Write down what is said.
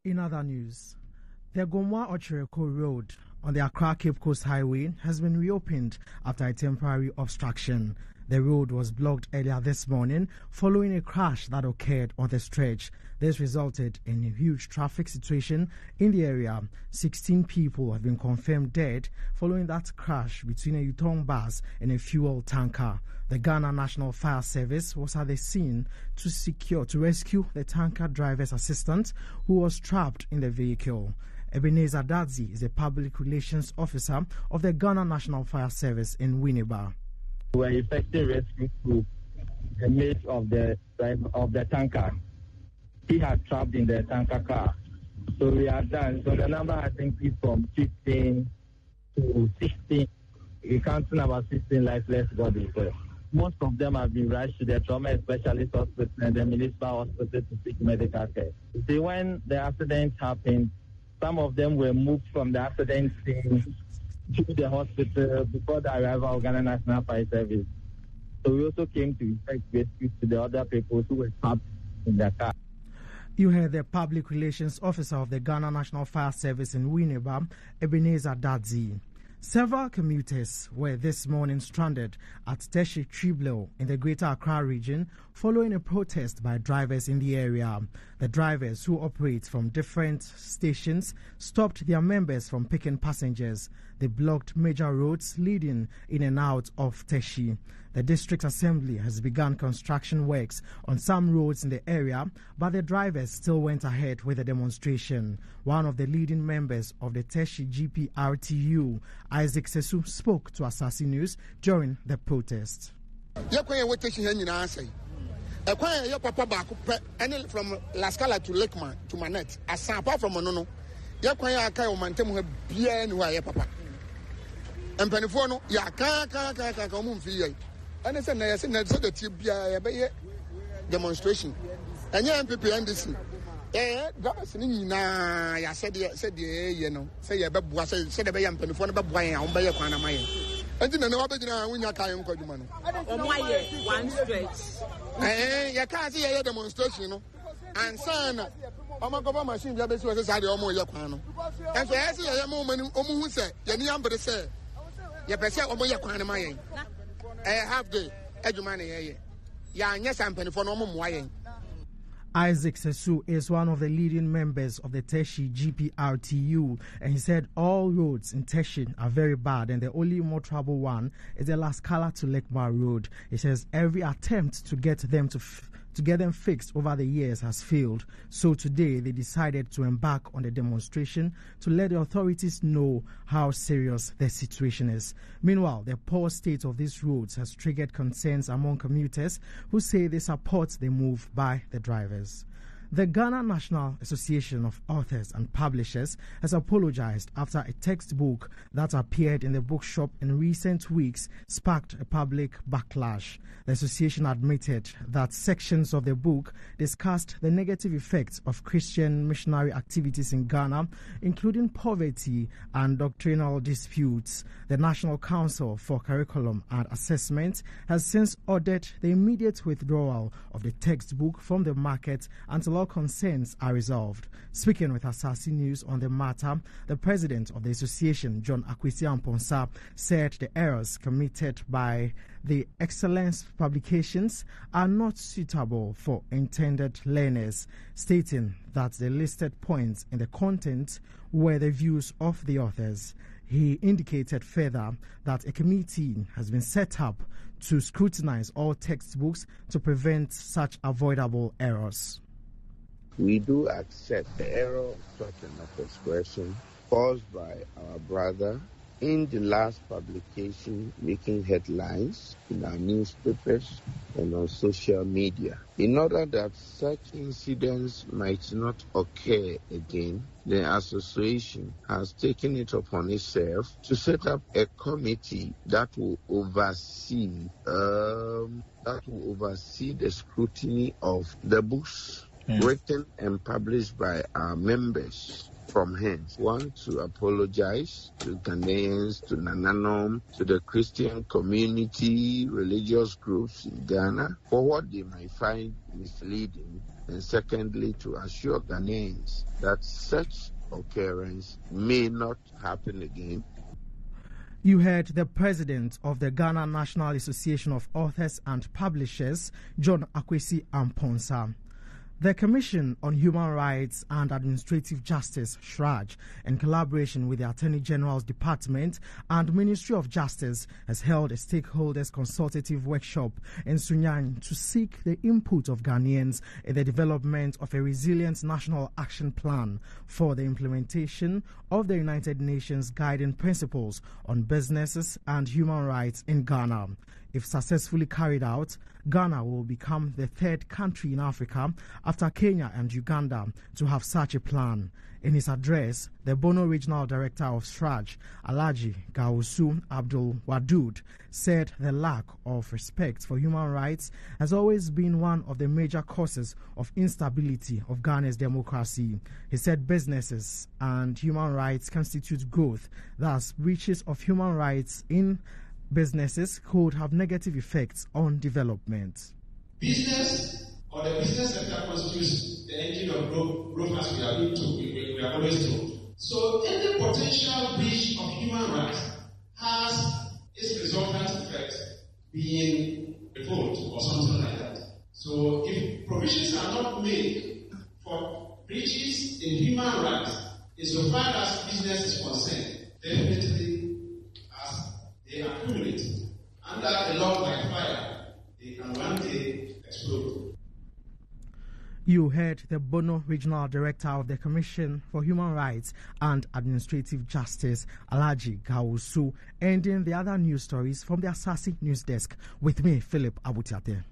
In other news, the Gomoa Okyereko Road on the Accra Cape Coast Highway has been reopened after a temporary obstruction. The road was blocked earlier this morning following a crash that occurred on the stretch. This resulted in a huge traffic situation in the area. 16 people have been confirmed dead following that crash between a Yutong bus and a fuel tanker. The Ghana National Fire Service was at the scene to rescue the tanker driver's assistant who was trapped in the vehicle. Ebenezer Dadzi is a public relations officer of the Ghana National Fire Service in Winneba. We were effecting rescue to the mate of the tanker. He had trapped in the tanker car. So we are done. So the number has increased from 15 to 16. We're counting about 16 lifeless bodies. So most of them have been rushed to the trauma specialist hospital and the municipal hospital to seek medical care. See, when the accident happened, some of them were moved from the accident scene to the hospital before the arrival of Ghana National Fire Service. So we also came to effect rescue to the other people who were trapped in the car. You heard the public relations officer of the Ghana National Fire Service in Winneba, Ebenezer Dadzi. Several commuters were this morning stranded at Teshie-Tsuibleoo in the Greater Accra region following a protest by drivers in the area. The drivers, who operate from different stations, stopped their members from picking passengers. They blocked major roads leading in and out of Teshie. The district assembly has begun construction works on some roads in the area, but the drivers still went ahead with the demonstration. One of the leading members of the Teshie GPRTU, Isaac Sesu, spoke to Asasi News during the protest. From La Scala to Lakeman to Manette, apart from Monono, papa. And Penifono, and it's a demonstration. And yeah, people NDC. That's I said, you know, say a babu, said a bayan Penifono, but why I'm by a corner. And then when you're carrying Kodumano. One stretch. You can't see a demonstration, you know. And son, I'm a government machine, the best was a side of Moyakano. And so I see a moment, who said, Yanni said, Yapesa Omoyakana. I have the Edumani. Yes, I'm penny for no more. Isaac Sesu is one of the leading members of the Teshie GPRTU, and he said all roads in Teshie are very bad and the only more trouble one is the La Scala to Lekma road. He says every attempt to get them fixed over the years has failed. So today they decided to embark on the demonstration to let the authorities know how serious the situation is. Meanwhile, the poor state of these roads has triggered concerns among commuters who say they support the move by the drivers. The Ghana National Association of Authors and Publishers has apologized after a textbook that appeared in the bookshop in recent weeks sparked a public backlash. The association admitted that sections of the book discussed the negative effects of Christian missionary activities in Ghana, including poverty and doctrinal disputes. The National Council for Curriculum and Assessment has since ordered the immediate withdrawal of the textbook from the market until all concerns are resolved. Speaking with Asasi News on the matter, the president of the association, John Akwesi Amponsa, said the errors committed by the Excellence publications are not suitable for intended learners, stating that the listed points in the content were the views of the authors. He indicated further that a committee has been set up to scrutinize all textbooks to prevent such avoidable errors. We do accept the error of such an expression caused by our brother in the last publication making headlines in our newspapers and on social media. In order that such incidents might not occur again, the association has taken it upon itself to set up a committee that will oversee the scrutiny of the books written and published by our members from hence. Want to apologize to Ghanaians, to Nananom, to the Christian community, religious groups in Ghana for what they might find misleading, and secondly, to assure Ghanaians that such occurrence may not happen again. You heard the president of the Ghana National Association of Authors and Publishers, John Akwesi Amponsa. The Commission on Human Rights and Administrative Justice, SHRAJ, in collaboration with the Attorney General's Department and Ministry of Justice, has held a stakeholders consultative workshop in Sunyani to seek the input of Ghanaians in the development of a resilient national action plan for the implementation of the United Nations guiding principles on businesses and human rights in Ghana. If successfully carried out, Ghana will become the third country in Africa after Kenya and Uganda to have such a plan. In his address, the Bono Regional Director of SHRAJ, Alhaji Gawusu Abdul Wadud, said the lack of respect for human rights has always been one of the major causes of instability of Ghana's democracy. He said businesses and human rights constitute growth, thus breaches of human rights in businesses could have negative effects on development. Business or the business sector constitutes the engine of growth as we are always told. So any potential breach of human rights has its resultant effect being revolt or something like that. So if provisions are not made for breaches in human rights, insofar as business is concerned, definitely they accumulate. Under a log like fire, they can one day explode. You heard the Bono Regional Director of the Commission for Human Rights and Administrative Justice, Alhaji Gawusu, ending the other news stories from the Asasi News Desk with me, Philip Abutiate.